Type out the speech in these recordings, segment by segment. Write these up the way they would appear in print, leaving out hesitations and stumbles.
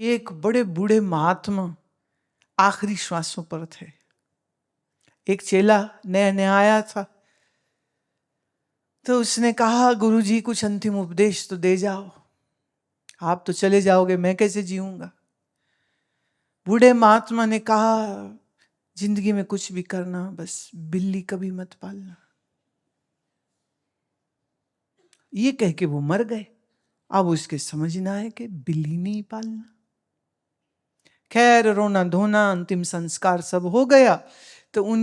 एक बड़े बूढ़े महात्मा आखिरी श्वासों पर थे। एक चेला नया नया आया था, तो उसने कहा, गुरुजी कुछ अंतिम उपदेश तो दे जाओ, आप तो चले जाओगे, मैं कैसे जीऊंगा। बूढ़े महात्मा ने कहा, जिंदगी में कुछ भी करना, बस बिल्ली कभी मत पालना। ये कह के वो मर गए। अब उसके समझ ना आए कि बिल्ली नहीं पालना। खैर, रोना धोना, अंतिम संस्कार सब हो गया। तो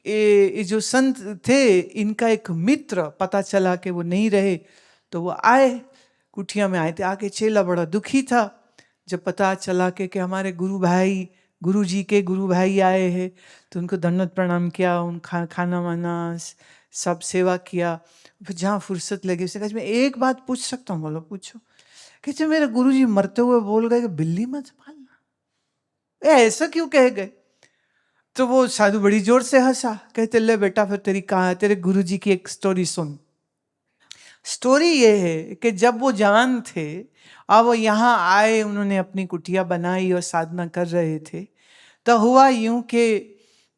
ये जो संत थे, इनका एक मित्र पता चला कि वो नहीं रहे, तो वो आए, कुटिया में आए थे। आके चेला बड़ा दुखी था। जब पता चला कि हमारे गुरु जी के गुरु भाई आए हैं, तो उनको दंडवत प्रणाम किया, उन खाना वाना सब सेवा किया। फिर जहाँ फुर्सत लगी उसने कहा, मैं एक बात पूछ सकता हूँ? बोलो, पूछो। कहते, मेरे गुरु जी मरते हुए बोल गए कि बिल्ली मत पालना। ऐसा क्यों कह गए? तो वो साधु बड़ी जोर से हंसा। कहते, ले बेटा, फिर तेरे गुरुजी की एक स्टोरी सुन। स्टोरी ये है कि जब वो जवान थे, अब वो यहाँ आए, उन्होंने अपनी कुटिया बनाई और साधना कर रहे थे। तो हुआ यूं कि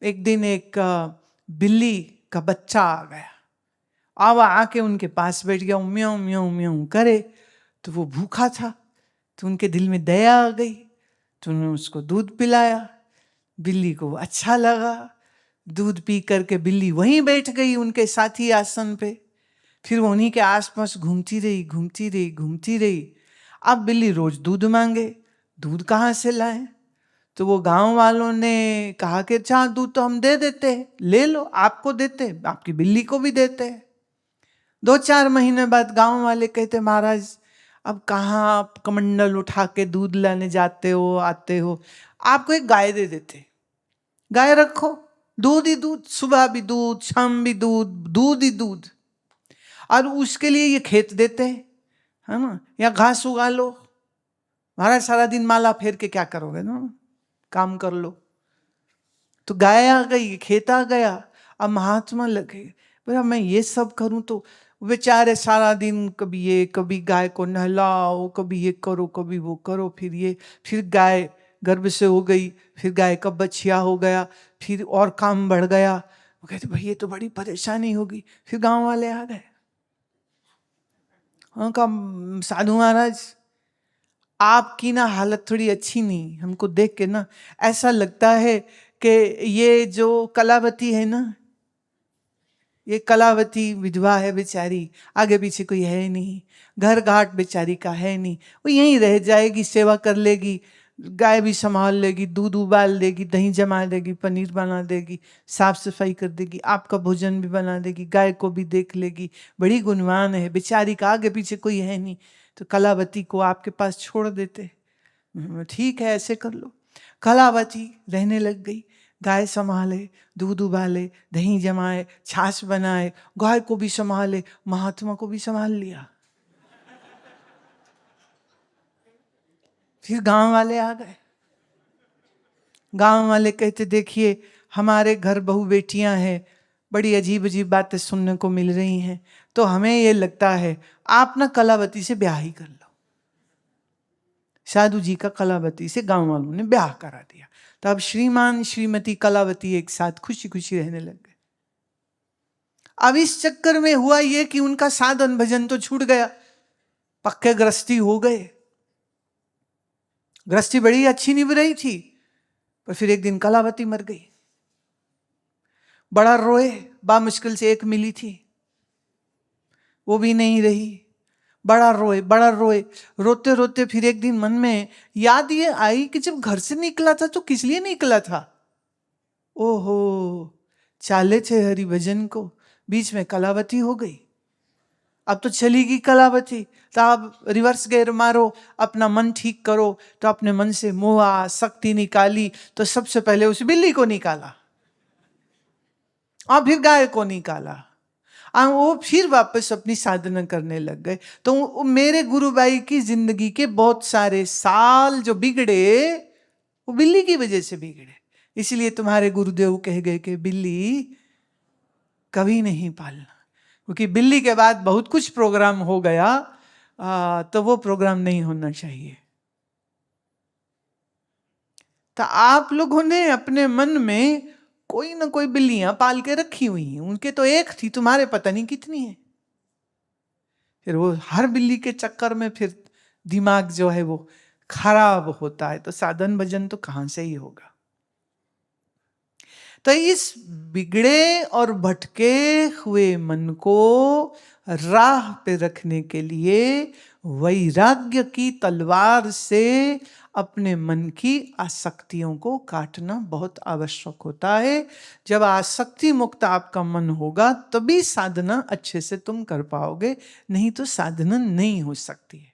एक दिन एक बिल्ली का बच्चा आ गया। अब आके उनके पास बैठ गया, म्याऊं म्याऊं म्याऊं करे। तो वो भूखा था, तो उनके दिल में दया आ गई, तो उन्होंने उसको दूध पिलाया। बिल्ली को अच्छा लगा। दूध पी करके बिल्ली वहीं बैठ गई उनके साथी आसन पे। फिर वो उन्हीं के आसपास घूमती रही। अब बिल्ली रोज दूध मांगे, दूध कहाँ से लाए? तो वो गांव वालों ने कहा कि अच्छा, दूध तो हम दे देते हैं, ले लो, आपको देते, आपकी बिल्ली को भी देते हैं। 2-4 महीने बाद गांव वाले कहते, महाराज अब कहाँ आप कमंडल उठा के दूध लाने जाते हो, आते हो, आपको एक गाय दे देते, गाय रखो, दूध ही दूध, सुबह भी दूध, शाम भी दूध, दूध ही दूध। और उसके लिए ये खेत देते हैं, है ना, या घास उगा लो। महाराज सारा दिन माला फेर के क्या करोगे ना, काम कर लो। तो गाय आ गई, खेत आ गया। अब महात्मा लगे, बोला मैं ये सब करूं तो बेचारे सारा दिन कभी ये, कभी गाय को नहलाओ, कभी ये करो, कभी वो करो, फिर गाय गर्भ से हो गई, फिर गाय का बछिया हो गया, फिर और काम बढ़ गया। वो कहते, भाई ये तो बड़ी परेशानी होगी। फिर गांव वाले आ गए। हाँ, कहा, साधु महाराज आपकी ना हालत थोड़ी अच्छी नहीं, हमको देख के ना ऐसा लगता है कि ये जो कलावती है ना, ये कलावती विधवा है बेचारी, आगे पीछे कोई है नहीं, घर घाट बेचारी का है नहीं, वो यहीं रह जाएगी, सेवा कर लेगी, गाय भी संभाल लेगी, दूध उबाल देगी, दही जमा देगी, पनीर बना देगी, साफ सफाई कर देगी, आपका भोजन भी बना देगी, गाय को भी देख लेगी, बड़ी गुणवान है बेचारी का, आगे पीछे कोई है नहीं, तो कलावती को आपके पास छोड़ देते। ठीक है, ऐसे कर लो। कलावती रहने लग गई, गाय संभाले, दूध उबाले, दही जमाए, छाछ बनाए, गाय को भी संभाले, महात्मा को भी संभाल लिया। फिर गांव वाले आ गए। गांव वाले कहते, देखिए हमारे घर बहू बेटियां हैं, बड़ी अजीब अजीब बातें सुनने को मिल रही हैं, तो हमें ये लगता है आप ना कलावती से ब्याह ही कर लो। साधु जी का कलावती से गांव वालों ने ब्याह करा दिया। तो अब श्रीमान श्रीमती कलावती एक साथ खुशी खुशी रहने लग गए। अब इस चक्कर में हुआ ये कि उनका साधन भजन तो छूट गया, पक्के गृहस्थी हो गए। गृहस्थी बड़ी अच्छी निभ रही थी, पर फिर एक दिन कलावती मर गई। बड़ा रोए, बा मुश्किल से एक मिली थी, वो भी नहीं रही। बड़ा रोए, रोते रोते फिर एक दिन मन में याद ये आई कि जब घर से निकला था तो किस लिए निकला था। ओहो, चाले थे हरि भजन को, बीच में कलावती हो गई। अब तो चलेगी कलावती, तो आप रिवर्स गेयर मारो, अपना मन ठीक करो। तो अपने मन से मोह शक्ति निकाली, तो सबसे पहले उस बिल्ली को निकाला और फिर गाय को निकाला। वो फिर वापस अपनी साधना करने लग गए। तो मेरे गुरुबाई की जिंदगी के बहुत सारे साल जो बिगड़े, वो बिल्ली की वजह से बिगड़े। इसलिए तुम्हारे गुरुदेव कह गए कि बिल्ली कभी नहीं पालना, क्योंकि बिल्ली के बाद बहुत कुछ प्रोग्राम हो गया, तो वो प्रोग्राम नहीं होना चाहिए। तो आप लोगों ने अपने मन में कोई ना कोई बिल्लियां पाल के रखी हुई हैं, उनके तो एक थी, तुम्हारे पता नहीं कितनी है। फिर वो हर बिल्ली के चक्कर में फिर दिमाग जो है वो खराब होता है, तो साधन भजन तो कहां से ही होगा। तो इस बिगड़े और भटके हुए मन को राह पे रखने के लिए वैराग्य की तलवार से अपने मन की आसक्तियों को काटना बहुत आवश्यक होता है। जब आसक्ति मुक्त आपका मन होगा तभी साधना अच्छे से तुम कर पाओगे, नहीं तो साधना नहीं हो सकती है।